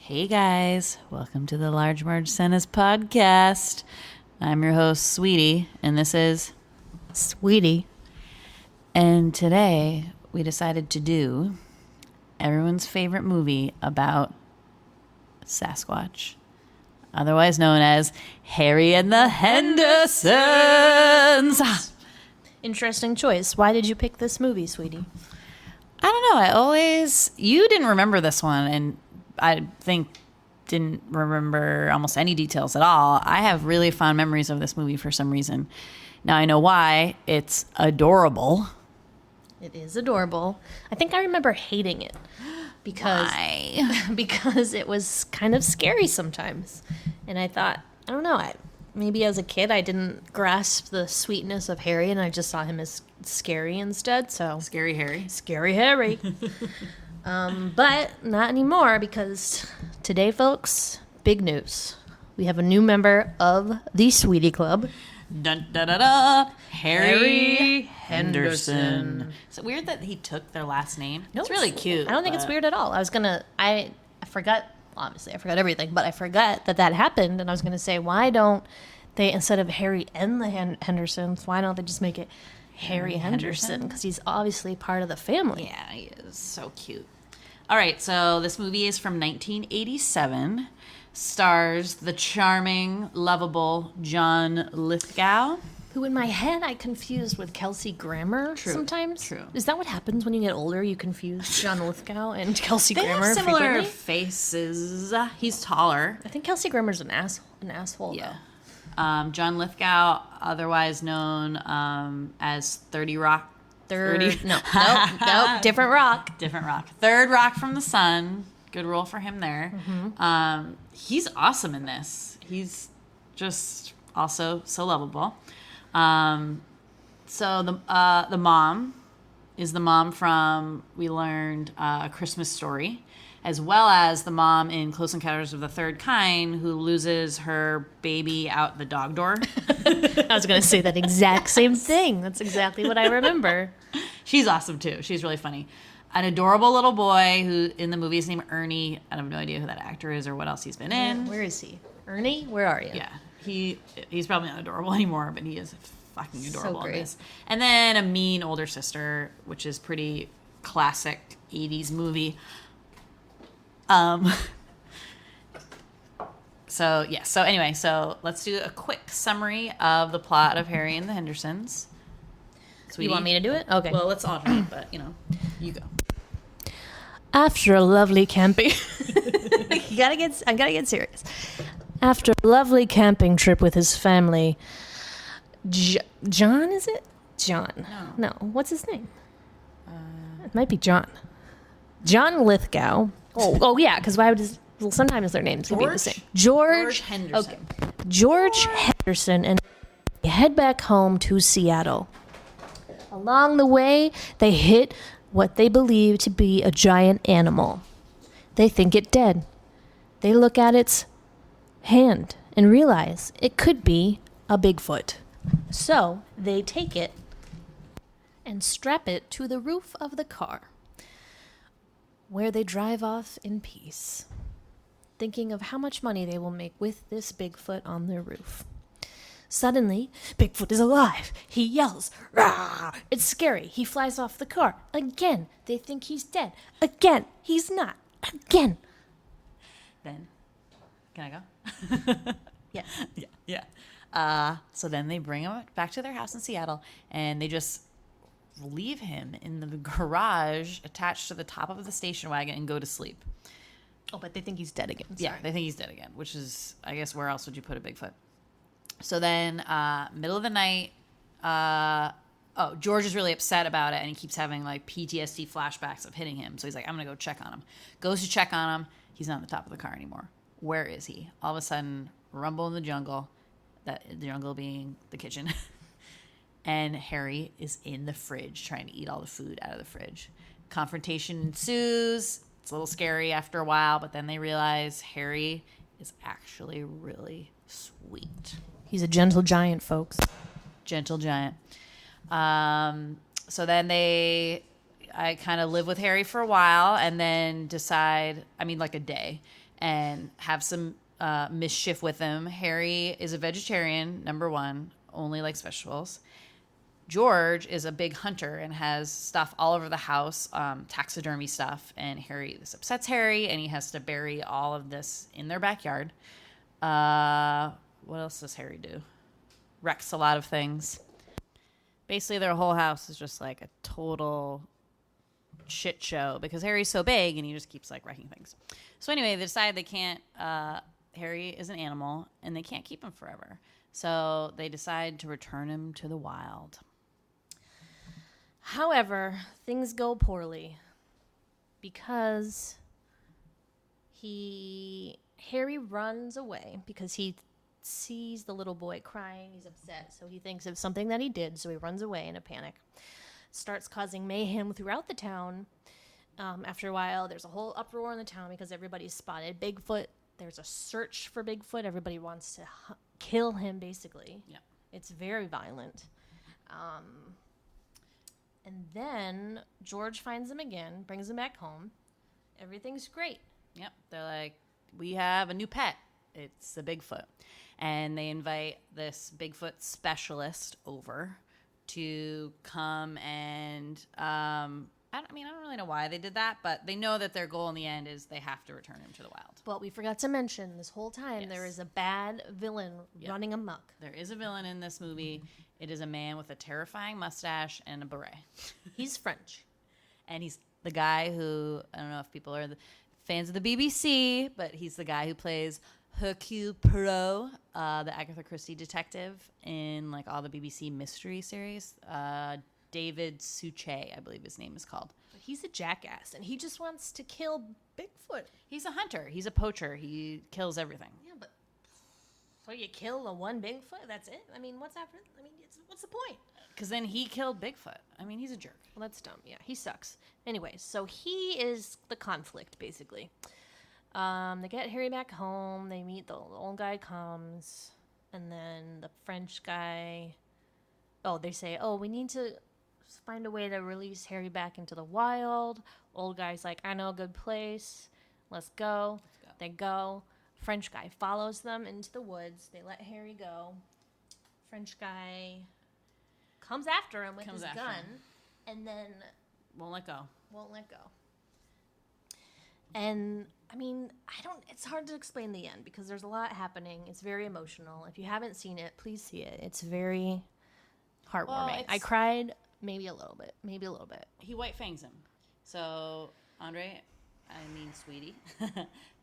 Hey guys, welcome to the Large Marge Sennis podcast. I'm your host, Sweetie, and this is Sweetie. And today we decided to do everyone's favorite movie about Sasquatch, otherwise known as Harry and the Hendersons. Interesting choice. Why did you pick this movie, Sweetie? I don't know. You didn't remember this one, and I think didn't remember almost any details at all. I have really fond memories of this movie for some reason. Now I know why. It's adorable. It is adorable. I think I remember hating it because because it was kind of scary sometimes. And I thought, I don't know, maybe as a kid I didn't grasp the sweetness of Harry and I just saw him as scary instead. So Scary Harry. Scary Harry. But not anymore because today, folks, big news. We have a new member of the Sweetie Club. Dun, da, da, da. Harry Henderson. Is it weird that he took their last name? No, it's really cute. I don't think it's weird at all. I forgot, obviously, I forgot everything, but I forgot that happened, and I was going to say, why don't they, instead of Harry and the Hendersons, why don't they just make it Harry Henderson? Because he's obviously part of the family. Yeah, he is so cute. All right, so this movie is from 1987. Stars the charming, lovable John Lithgow. Who in my head I confused with Kelsey Grammer sometimes. True. Is that what happens when you get older? You confuse John Lithgow and Kelsey They Grammer have similar frequently? faces. He's taller. I think Kelsey Grammer's an asshole, Yeah. though. John Lithgow, otherwise known as 30 Rock. 30? No, different rock. Different rock. Third rock from the sun. Good role for him there. Mm-hmm. He's awesome in this. He's just also so lovable. So the mom is the mom from, we learned, A Christmas Story, as well as the mom in Close Encounters of the Third Kind who loses her baby out the dog door. I was going to say that exact same thing. That's exactly what I remember. She's awesome too. She's really funny. An adorable little boy who in the movie is named Ernie. I have no idea who that actor is or what else he's been in. Where is he? Ernie, where are you? Yeah, he's probably not adorable anymore, but he is fucking adorable in great. this. And then a mean older sister, which is pretty classic 80s movie. So anyway, let's do a quick summary of the plot of Harry and the Hendersons. Sweetie? You want me to do it? Okay. Well, let's alternate, but you go. After a lovely camping... I gotta get serious. After a lovely camping trip with his family, John, is it? John. No. What's his name? It might be John. John Lithgow. Oh yeah, because why would sometimes their names could be the same. George Henderson. Okay. George Henderson and head back home to Seattle. Along the way, they hit what they believe to be a giant animal. They think it dead. They look at its hand and realize it could be a Bigfoot. So they take it and strap it to the roof of the car, where they drive off in peace, thinking of how much money they will make with this Bigfoot on their roof. Suddenly, Bigfoot is alive. He yells, "Rah!" It's scary. He flies off the car. Again, they think he's dead. Again, he's not. Again. Then, can I go? Yes. Yeah. So then they bring him back to their house in Seattle, and they just leave him in the garage attached to the top of the station wagon and go to sleep. Oh, but they think he's dead again. Yeah, they think he's dead again, which is, I guess, where else would you put a Bigfoot? So then, middle of the night, George is really upset about it, and he keeps having, like, PTSD flashbacks of hitting him. So he's like, I'm going to go check on him. Goes to check on him. He's not on the top of the car anymore. Where is he? All of a sudden, rumble in the jungle, the jungle being the kitchen. And Harry is in the fridge trying to eat all the food out of the fridge. Confrontation ensues. It's a little scary after a while, but then they realize Harry is actually really sweet. He's a gentle giant, folks. Gentle giant. So then I kind of live with Harry for a while and then decide, like a day, and have some mischief with him. Harry is a vegetarian, number one, only likes vegetables. George is a big hunter and has stuff all over the house, taxidermy stuff. And this upsets Harry, and he has to bury all of this in their backyard. What else does Harry do? Wrecks a lot of things. Basically, their whole house is just like a total shit show because Harry's so big and he just keeps like wrecking things. So anyway, they decide they can't. Harry is an animal and they can't keep him forever. So they decide to return him to the wild. However, things go poorly because Harry runs away because he sees the little boy crying. He's upset, so he thinks of something that he did, so he runs away in a panic. Starts causing mayhem throughout the town. After a while, there's a whole uproar in the town because everybody's spotted Bigfoot. There's a search for Bigfoot. Everybody wants to kill him, basically. Yeah. It's very violent. And then George finds him again, brings him back home. Everything's great. Yep. They're like, we have a new pet. It's a Bigfoot. And they invite this Bigfoot specialist over to come and, I don't really know why they did that, but they know that their goal in the end is they have to return him to the wild. But we forgot to mention this whole time there is a bad villain running amok. There is a villain in this movie. It is a man with a terrifying mustache and a beret. He's French. And he's the guy who, I don't know if people are fans of the BBC, but he's the guy who plays Hercule Poirot, the Agatha Christie detective in like all the BBC mystery series. David Suchet, I believe his name is called. But he's a jackass, and he just wants to kill Bigfoot. He's a hunter. He's a poacher. He kills everything. Yeah, but so you kill the one Bigfoot? That's it? What's happening? What's the point? Because then he killed Bigfoot. He's a jerk. Well, that's dumb. Yeah, he sucks. Anyway, so he is the conflict, basically. They get Harry back home. They meet the old guy comes, and then the French guy. Oh, they say, we need to find a way to release Harry back into the wild. Old guy's like, I know a good place. Let's go. They go. French guy follows them into the woods. They let Harry go. French guy comes after him with his gun, and then won't let go. And it's hard to explain the end because there's a lot happening. It's very emotional. If you haven't seen it, please see it. It's very heartwarming. Well, I cried maybe a little bit. He white fangs him. So, sweetie,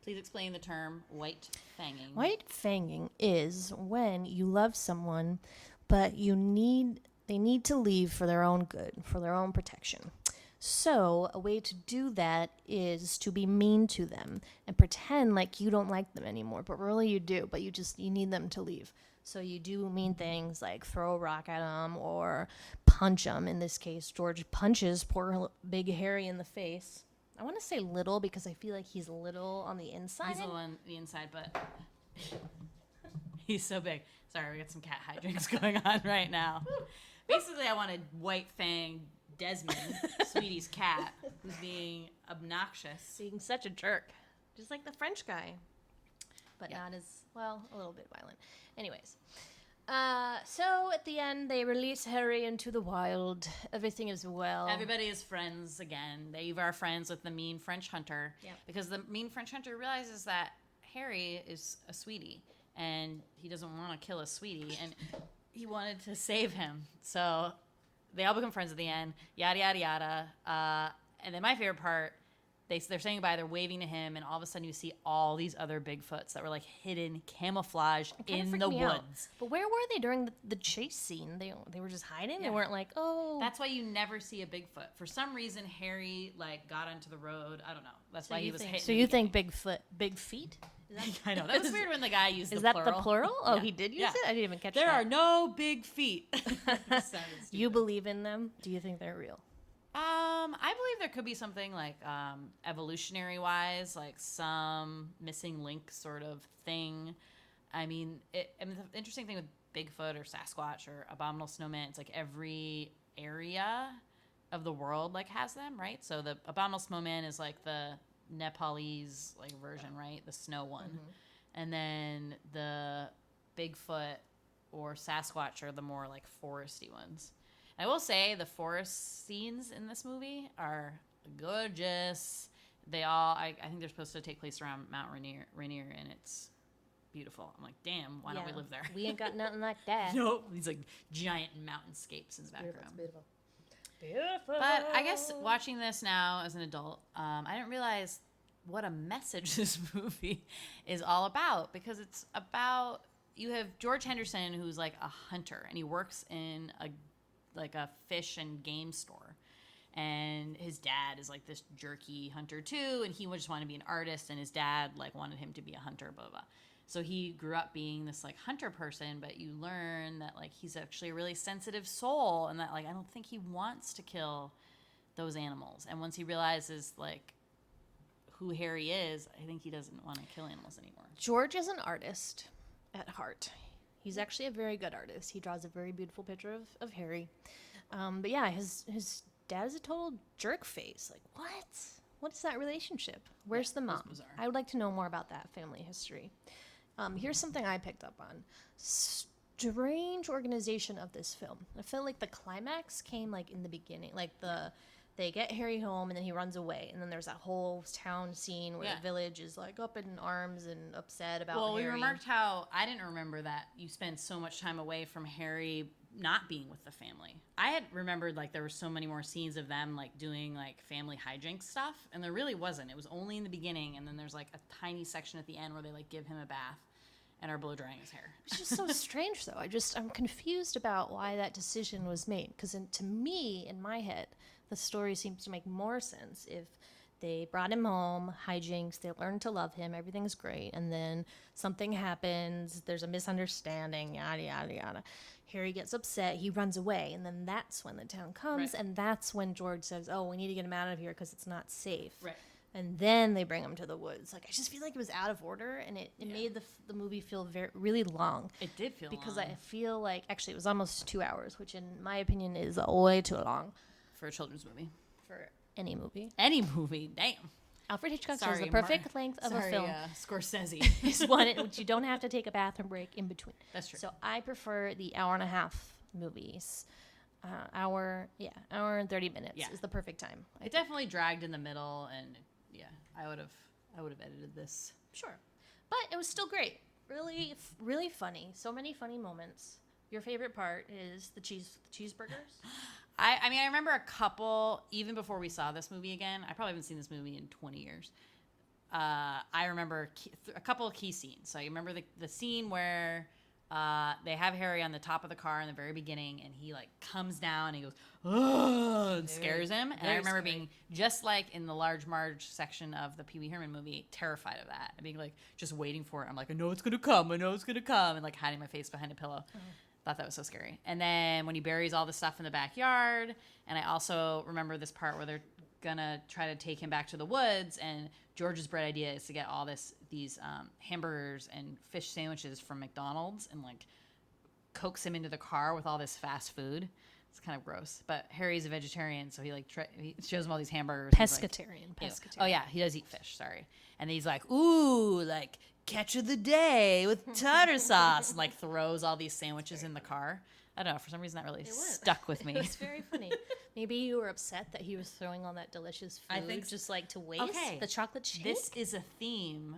please explain the term white fanging. White fanging is when you love someone, but they need to leave for their own good, for their own protection. So a way to do that is to be mean to them and pretend like you don't like them anymore, but really you do, but you need them to leave. So you do mean things like throw a rock at them or punch them. In this case, George punches poor big Harry in the face. I want to say little because I feel like he's little on the inside. He's little on the inside, but he's so big. Sorry, we got some cat hijinks going on right now. Basically, I wanted white fang Desmond, Sweetie's cat, who's being obnoxious. Being such a jerk. Just like the French guy. But not as, a little bit violent. Anyways. So at the end, they release Harry into the wild. Everything is well. Everybody is friends again. They are friends with the mean French hunter. Yep. Because the mean French hunter realizes that Harry is a sweetie. And he doesn't want to kill a sweetie. And he wanted to save him. So they all become friends at the end. Yada, yada, yada. And then my favorite part, they're saying goodbye, they're waving to him, and all of a sudden you see all these other Bigfoots that were like hidden, camouflage in the woods. But where were they during the chase scene? They were just hiding? Yeah. They weren't like, That's why you never see a Bigfoot. For some reason, Harry got onto the road. I don't know. That's why he was hidden. So you think Bigfoot, big feet? I know. That was weird when the guy used the plural. Is that the plural? Oh, yeah. He did use it? I didn't even catch that. There are no big feet. You believe in them? Do you think they're real? I believe there could be something like evolutionary wise, like some missing link sort of thing. The interesting thing with Bigfoot or Sasquatch or abominable snowman, it's like every area of the world like has them, right? So the abominable snowman is like the Nepalese like version, right? The snow one. And then the Bigfoot or Sasquatch are the more like foresty ones. And I will say the forest scenes in this movie are gorgeous. They all, I think they're supposed to take place around Mount Rainier, and it's beautiful. I'm like, damn, why don't we live there? We ain't got nothing like that. Nope. These like giant mountainscapes in the background. It's beautiful. Beautiful. But I guess watching this now as an adult, I didn't realize what a message this movie is all about, because it's about, you have George Henderson, who's like a hunter, and he works in a fish and game store. And his dad is like this jerky hunter too, and he just wanted to be an artist, and his dad like wanted him to be a hunter, blah, blah, blah. So he grew up being this like hunter person, but you learn that like he's actually a really sensitive soul, and that like I don't think he wants to kill those animals. And once he realizes like who Harry is, I think he doesn't want to kill animals anymore. George is an artist at heart. He's actually a very good artist. He draws a very beautiful picture of Harry. But yeah, his dad is a total jerk face. Like, what? What is that relationship? Where's the mom? I would like to know more about that family history. Here's something I picked up on. Strange organization of this film. I feel like the climax came like in the beginning. Like they get Harry home and then he runs away. And then there's that whole town scene where the village is like up in arms and upset about Harry. Well, we remarked how I didn't remember that you spend so much time away from Harry not being with the family. I had remembered like there were so many more scenes of them like doing like family hijinks stuff, and there really wasn't. It was only in the beginning, and then there's like a tiny section at the end where they like give him a bath and are blow drying his hair. It's just so strange though. I'm confused about why that decision was made, because to me, in my head, the story seems to make more sense if they brought him home, hijinks, they learned to love him, everything's great, and then something happens, there's a misunderstanding, yada, yada, yada. Harry gets upset, he runs away, and then that's when the town comes, and that's when George says, oh, we need to get him out of here because it's not safe. Right. And then they bring him to the woods. Like, I just feel like it was out of order, and it made the movie feel really long. It did feel because long. I feel like, actually, it was almost 2 hours, which in my opinion is way too long. For a children's movie. For any movie. Any movie, damn. Alfred Hitchcock says the perfect length of a film Scorsese is one in which you don't have to take a bathroom break in between. That's true. So I prefer the hour and a half movies. Hour and 30 minutes is the perfect time. It definitely dragged in the middle, and I would have edited this. Sure, but it was still great. Really, really funny. So many funny moments. Your favorite part is the cheeseburgers? I mean, I remember a couple, even before we saw this movie again. I probably haven't seen this movie in 20 years. I remember a couple of key scenes. So I remember the scene where they have Harry on the top of the car in the very beginning, and he like comes down and he goes, oh, and scares him. And I remember being just like in the Large Marge section of the Pee Wee Herman movie, terrified of that. And being like, just waiting for it. I'm like, I know it's going to come. And like hiding my face behind a pillow. Thought that was so scary. And then when he buries all the stuff in the backyard, and I also remember this part where they're gonna try to take him back to the woods, and George's bright idea is to get all these hamburgers and fish sandwiches from McDonald's and like coax him into the car with all this fast food. It's kind of gross, but Harry's a vegetarian, so he like he shows him all these hamburgers. Pescatarian. Oh yeah, he does eat fish. Sorry, and he's like, ooh, like catch of the day with tartar sauce, and like throws all these sandwiches in the car. I don't know, for some reason that really stuck with me. It was very funny. Maybe you were upset that he was throwing all that delicious food, I think just like to waste the chocolate shake. This is a theme.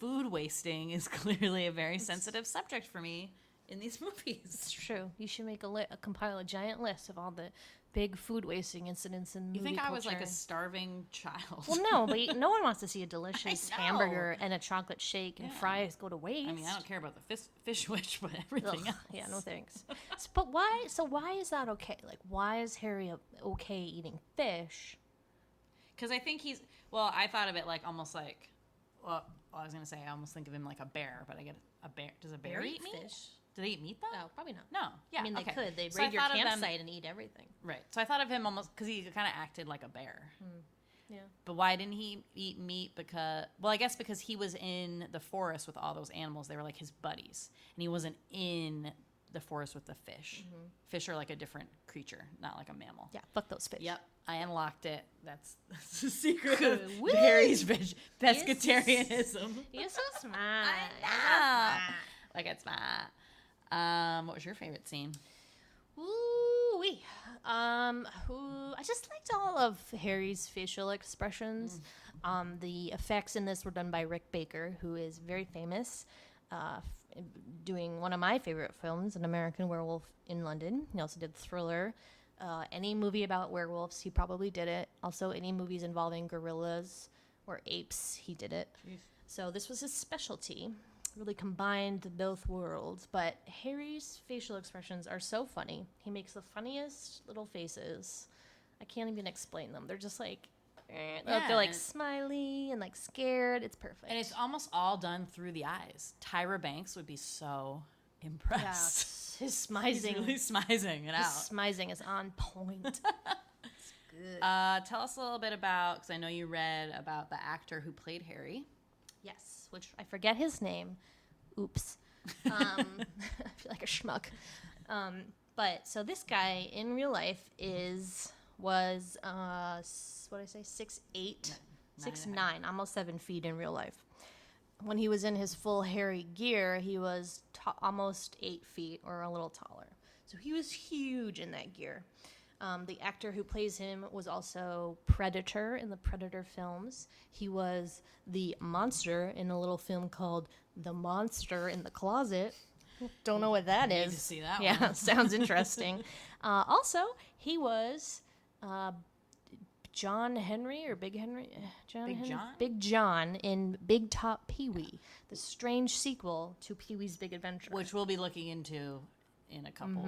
Food wasting is clearly a very sensitive subject for me in these movies. It's true. You should make compile a giant list of all the big food wasting incidents in movie culture. You think I was like a starving child? Well, no, but no one wants to see a delicious hamburger and a chocolate shake and fries go to waste. I mean, I don't care about the fish witch, but everything else. Yeah, no thanks. But why? So why is that okay? Like, why is Harry okay eating fish? Because I think I thought of it like almost like, well, I was going to say I almost think of him like a bear, but I get a bear. Does a bear eat meat? Fish? Do they eat meat though? No, probably not. No. Yeah. I mean, they could. They'd So raid I your thought of them- campsite and eat everything. Right. So I thought of him almost because he kind of acted like a bear. Yeah. But why didn't he eat meat? Because I guess because he was in the forest with all those animals. They were like his buddies, and he wasn't in the forest with the fish. Fish are like a different creature, not like a mammal. Yeah, fuck those fish. Yep, I unlocked it. That's the secret of Woo! Harry's pescatarianism. You're so smart. Like it's smart. What was your favorite scene? Ooh-wee. I just liked all of Harry's facial expressions. The effects in this were done by Rick Baker, who is very famous, doing one of my favorite films, An American Werewolf in London. He also did Thriller. Any movie about werewolves, he probably did it. Also, any movies involving gorillas or apes, he did it. Jeez. So this was his specialty. Really combined both worlds. But Harry's facial expressions are so funny. He makes the funniest little faces. I can't even explain them. They're just like, they're like smiley and like scared. It's perfect. And it's almost all done through the eyes. Tyra Banks would be so impressed. His smizing. He's really smizing it out. His smizing is on point. It's good. Tell us a little bit about, because I know you read about the actor who played Harry. Yes, which I forget his name. Oops. I feel like a schmuck. But so this guy in real life was what did I say, 6'8", 6'9", almost 7 feet in real life. When he was in his full Harry gear, he was almost 8 feet or a little taller. So he was huge in that gear. The actor who plays him was also Predator in the Predator films. He was the monster in a little film called The Monster in the Closet. Don't know what that is. Need to see that yeah, one. Sounds interesting. Also, he was John Henry or Big Henry? Big John in Big Top Pee-wee, the strange sequel to Pee-wee's Big Adventure. Which we'll be looking into in a couple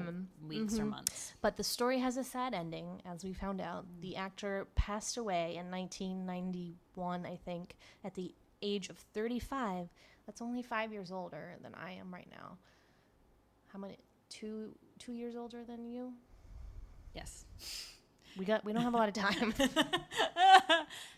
weeks or months. But the story has a sad ending, as we found out. The actor passed away in 1991, I think, at the age of 35. That's only 5 years older than I am right now. How many? 2 years older than you? Yes. We don't have a lot of time.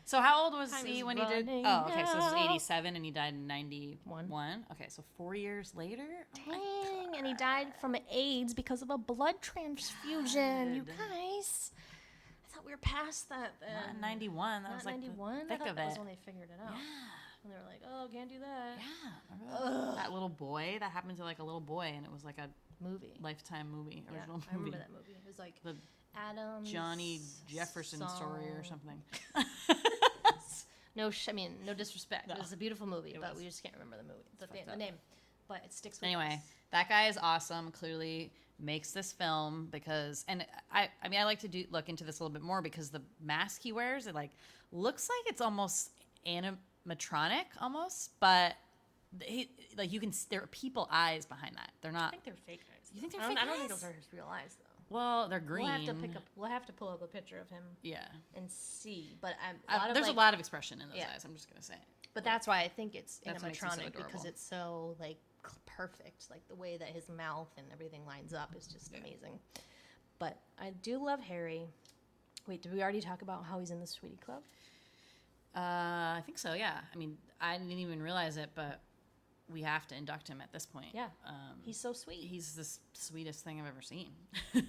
So how old was Time he is when he did? running Oh, okay. So this is out. 87 and he died in 91. Okay, so 4 years later. Dang, and he died from AIDS because of a blood transfusion. You guys, I thought we were past that then. Not 91. That Not was like 91. the thick I thought of that it. was when they figured it out. Yeah. And they were like, "Oh, can't do that." Yeah. Remember that little boy? That happened to like a little boy, and it was like a Movie. Lifetime movie, Yeah, original movie. I remember that movie. It was like The Adam's Johnny Jefferson story or song. something. No disrespect. No. It was a beautiful movie, but was. we just can't remember the movie, the fucked up. name. But it sticks with Anyway, us. that guy is awesome. Clearly makes this film because, and I mean, I like to look into this a little bit more because the mask he wears, it like looks like it's almost animatronic, almost, but you can. There are people eyes behind that. They're not. I think they're fake eyes. You think they're I don't, fake I don't think eyes? those are his real eyes, though. Well, they're green. We'll have to pull up a picture of him Yeah. and see. But There's a lot of expression in those Yeah. eyes. I'm just gonna say. But that's why I think it's That's what makes it so animatronic because adorable. it's so like perfect. Like the way that his mouth and everything lines up is just amazing. But I do love Harry. Wait, did we already talk about how he's in the Sweetie Club? I think so. Yeah. I mean, I didn't even realize it, but we have to induct him at this point. Yeah. He's so sweet. He's the sweetest thing I've ever seen. I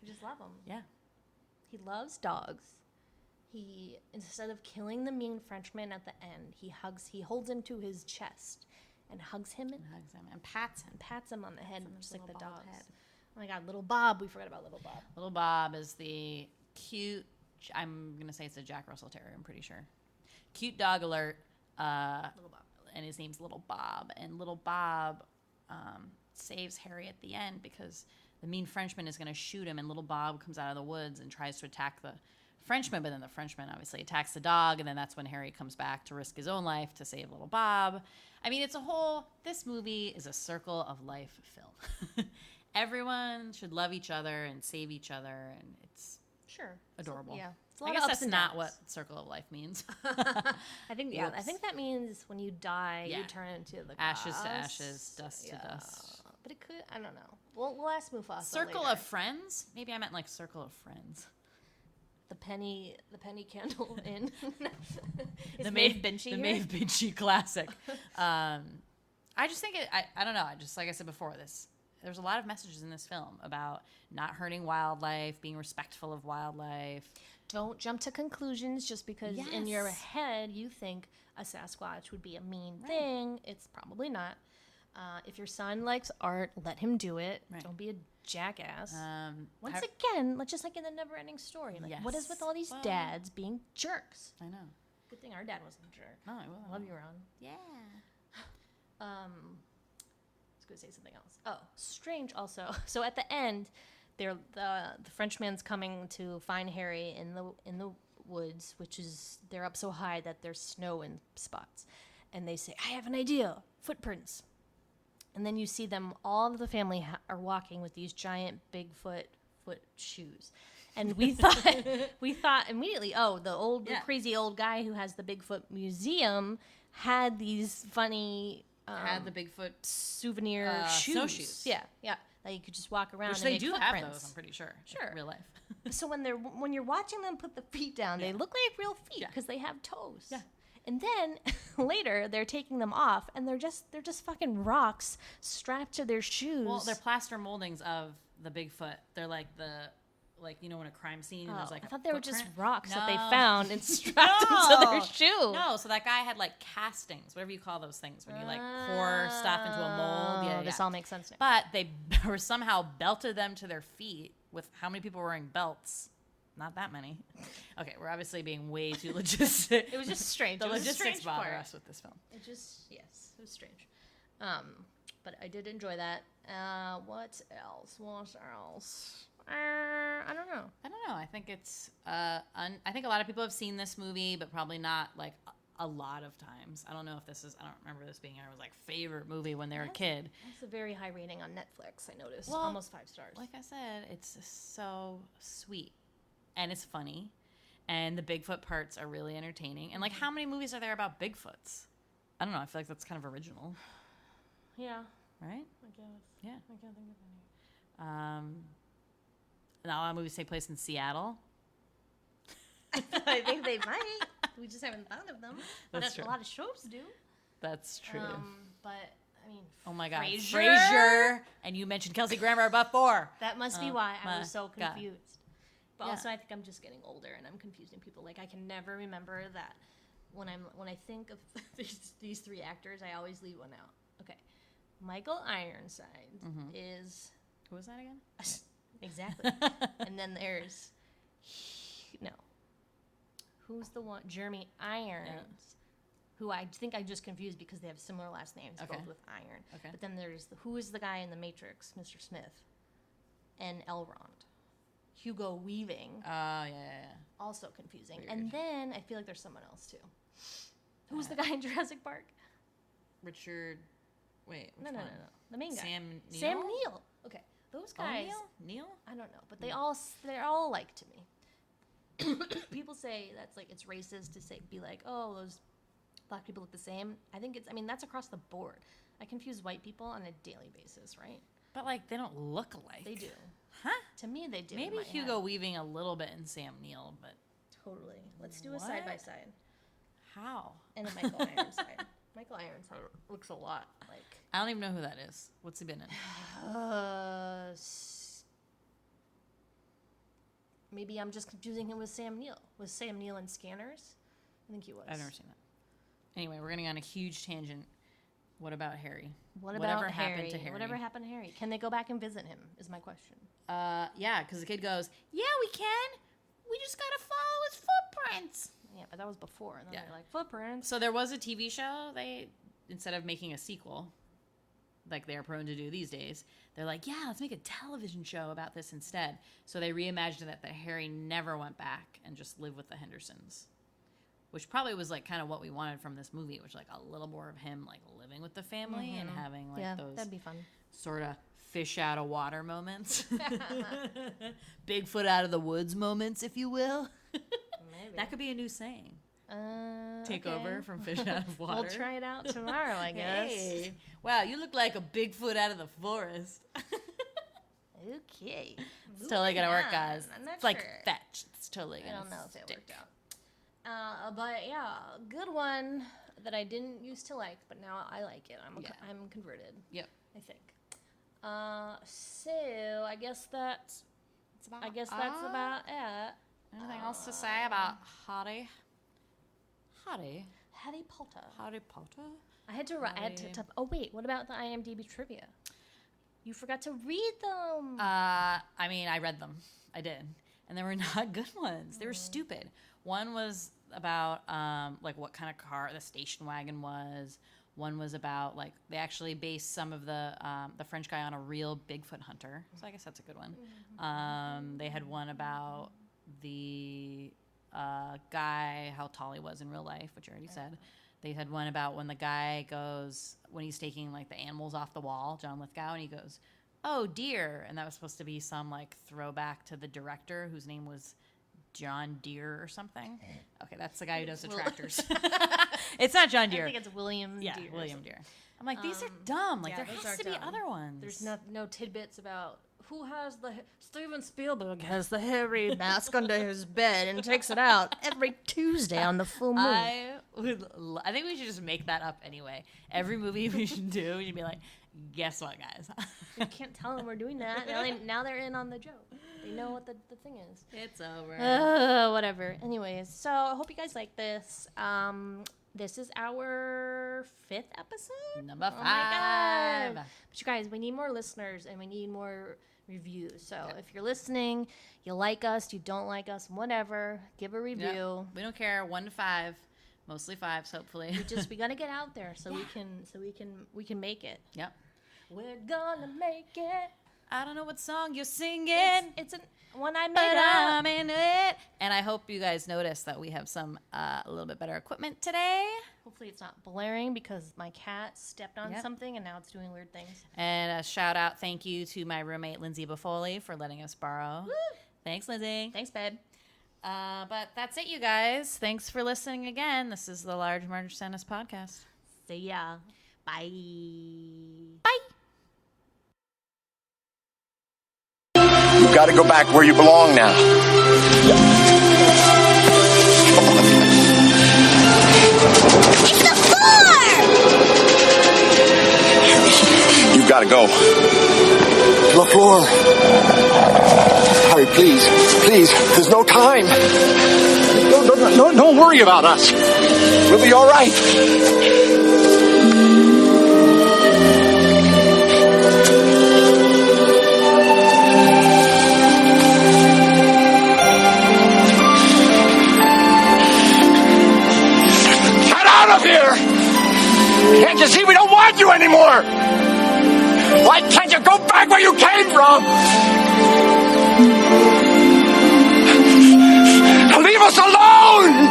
just love him. Yeah. He loves dogs. He, instead of killing the mean Frenchman at the end, he holds him to his chest and hugs him and Hugs him and pats him. pats him on the head, Such just a like the little bald dogs. head. Oh my God, little Bob. We forgot about little Bob. Little Bob is the cute. I'm gonna say it's a Jack Russell Terrier. I'm pretty sure. Cute dog alert. Little Bob. And his name's Little Bob. And Little Bob saves Harry at the end because the mean Frenchman is going to shoot him, and Little Bob comes out of the woods and tries to attack the Frenchman, but then the Frenchman obviously attacks the dog, and then that's when Harry comes back to risk his own life to save Little Bob. I mean, this movie is a circle of life film. Everyone should love each other and save each other, and it's Sure. adorable. Yeah. It's a I lot guess of ups that's and not downs. what circle of life means. I think I Whoops. think that means when you die, Yeah. you turn into the Ashes to grass. ashes, dust to dust. But it could. I don't know. We'll ask Mufasa. Circle later. of friends? Maybe I meant like circle of friends. the penny candle in. Is The Maeve Binchy the here? Maeve Binchy classic. I just think I don't know. Just like I said before, this there's a lot of messages in this film about not hurting wildlife, being respectful of wildlife. Don't jump to conclusions just because in your Yes. head you think a Sasquatch would be a mean thing. It's probably not. If your son likes art, let him do it. Right. Don't be a jackass. Once How- again, just like in the Never-Ending Story. Like, what is with all these dads being jerks? I know. Good thing our dad wasn't a jerk. No, I will. Love you, Ron. Yeah. I was going to say something else. Oh, strange also. So at the end, the Frenchman's coming to find Harry in the woods, which is they're up so high that there's snow in spots. And they say, I have an idea. Footprints. And then you see them, all of the family are walking with these giant Bigfoot foot shoes. And we thought immediately, oh, the crazy old guy who has the Bigfoot museum had these funny Had the Bigfoot souvenir shoes. snowshoes. Yeah. That you could just walk around Which and they make do footprints. have those, I'm pretty sure. Sure. In real life. So when you're watching them put the feet down, they look like real feet because they have toes. Yeah. And then later they're taking them off and they're just fucking rocks strapped to their shoes. Well, they're plaster moldings of the Bigfoot. They're like in a crime scene. And there's like I thought they were just footprint. rocks that they No. found and strapped into their shoe. No, so that guy had like castings, whatever you call those things, when you like pour stuff into a mold. Yeah, This all makes sense now. But they were somehow belted them to their feet with how many people were wearing belts? Not that many. Okay, we're obviously being way too logistic. It was just strange. The It was a logistics strange bother part. us with this film. It was strange. But I did enjoy that. What else? I don't know. I don't know. I think it's. I think a lot of people have seen this movie, but probably not like a lot of times. I don't know if this is. I don't remember this being our like favorite movie when they were a kid. That's a very high rating on Netflix. I noticed. Well, Almost 5 stars. Like I said, it's just so sweet, and it's funny, and the Bigfoot parts are really entertaining. And like, how many movies are there about Bigfoots? I don't know. I feel like that's kind of original, Yeah, right? I guess. Yeah. I can't think of any. Now, a lot of movies take place in Seattle. I think they might. We just haven't thought of them. That's true. A lot of shows do. That's true. But I mean, Oh my God, Frasier? Frasier, and you mentioned Kelsey Grammer before. That must be why I my was so God. confused. But Yeah. also, I think I'm just getting older and I'm confusing people. Like I can never remember that when I think of these 3 actors, I always leave one out. Okay, Michael Ironside is Who was that again? exactly, and then there's who's the one? Jeremy Irons. Who I think I just confused because they have similar last names, Okay. both with iron. Okay. But then there's who is the guy in The Matrix, Mr. Smith, and Elrond. Hugo Weaving, Oh, yeah. also confusing. Weird. And then I feel like there's someone else too. Who's the guy in Jurassic Park? Richard, wait. No. The main guy. Sam Neill? Sam Neill. Okay. Those guys. Neil? I don't know, but they're all alike to me. People say that's like it's racist to be like, oh, those black people look the same. I think that's across the board. I confuse white people on a daily basis, right? But like, they don't look alike. They do. Huh? To me, they do. in Maybe my Hugo head. Weaving a little bit and Sam Neill, but Totally. Let's do a What? side by side. how? And a Michael Ironside. Michael Ironside looks a lot like. I don't even know who that is. What's he been in? Maybe I'm just confusing him with Sam Neill. Was Sam Neill in Scanners? I think he was. I've never seen that. Anyway, we're getting on a huge tangent. What about Harry? Whatever Whatever Harry? happened to Harry? Whatever happened to Harry? Can they go back and visit him? Is my question. Yeah, because the kid goes, yeah, we can. We just gotta follow his footprints. Yeah, but that was before. And then Yeah. they're like footprints. So there was a TV show. They, instead of making a sequel, like they're prone to do these days, they're like, yeah, let's make a television show about this instead. So they reimagined that Harry never went back and just lived with the Hendersons, which probably was like kind of what we wanted from this movie, which like a little more of him like living with the family and having like yeah, those that'd be fun. sort of fish out of water moments, Bigfoot out of the woods moments, if you will. Maybe. That could be a new saying. Take okay. over from fish out of water. We'll try it out tomorrow, I guess. Hey, wow, you look like a Bigfoot out of the forest. Okay. It's totally gonna work, on. guys. I'm not It's like sure. fetch. It's totally I gonna don't know if it stick. worked out. But yeah, good one that I didn't used to like, but now I like it. I'm converted. Yep. I think. So I guess that's about it. Anything else to say about Harry Potter. Harry Potter? I had to add to. Oh wait, what about the IMDb trivia? You forgot to read them. I mean, I read them. I did, and they were not good ones. They were stupid. One was about like what kind of car the station wagon was. One was about like they actually based some of the French guy on a real Bigfoot hunter. So I guess that's a good one. They had one about the guy, how tall he was in real life, which you already said. They had one about when the guy goes, when he's taking like the animals off the wall, John Lithgow, and he goes, "Oh dear," and that was supposed to be some like throwback to the director whose name was John Deere or something. Okay, that's the guy who does the tractors. It's not John Deere. I think it's William Deere. Yeah, William Deere. I'm like, these are dumb. Like, there has to be other ones. There's no tidbits about who has Steven Spielberg has the hairy mask under his bed and takes it out every Tuesday on the full moon. I think we should just make that up anyway. Every movie we should do, we should be like, guess what, guys? You can't tell them we're doing that. Now they're in on the joke. They know what the thing is. It's over. Whatever. Anyways, so I hope you guys like this. This is our 5th episode. Number 5. Oh my God. But you guys, we need more listeners and we need more reviews. So if you're listening, you like us, you don't like us, whatever, give a review. Yep. We don't care. 1 to 5, mostly 5s, hopefully. We gotta get out there so we can make it. Yep. We're gonna make it. I don't know what song you're singing. It's one I made but up. I'm in it. And I hope you guys notice that we have some a little bit better equipment today. Hopefully it's not blaring because my cat stepped on something and now it's doing weird things. And a shout out, thank you to my roommate Lindsay Buffoli for letting us borrow. Woo! Thanks, Lindsay. Thanks, babe. But that's it, you guys. Thanks for listening again. This is the Large Murder Sentence podcast. See ya. Bye. Bye. You've got to go back where you belong now. It's the floor! You've got to go. To the floor. Harry, please. Please. There's no time. Don't worry about us. We'll be all right. Can't you see we don't want you anymore? Why can't you go back where you came from? Leave us alone!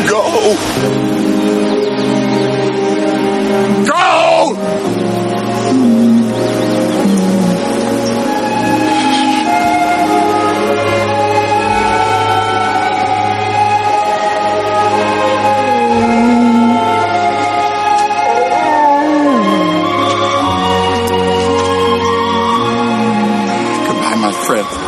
Go! Friend.